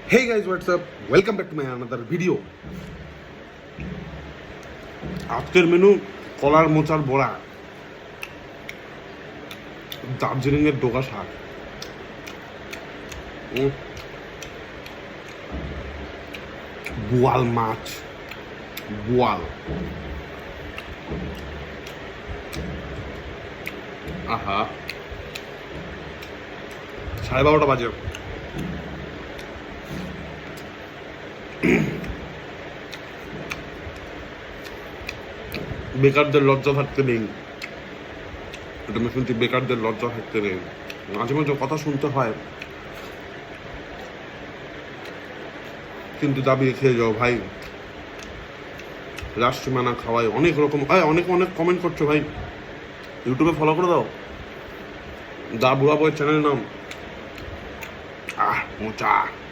Hey guys, what's up? Welcome back to my another video. আজকের menu কলার মোচার বড়া, দার্জিলিং এর ডোকা শাক, বোয়াল মাছ, বোয়াল, আহা 12:30 বাজে। বেকারদের লজ্জা থাকতে নেই, এটা আমি শুনছি, বেকারদের লজ্জা থাকতে নেই। মাঝে মাঝে কথা শুনতে হয়, কিন্তু দাবিয়ে খেয়ে যাও ভাই। রাষ্ট্রমানা খাওয়াই অনেক রকম, অনেক অনেক কমেন্ট করছো ভাই। ইউটিউবে ফলো করে দাও, দা বুড়া বই চ্যানেল নাম। মোচা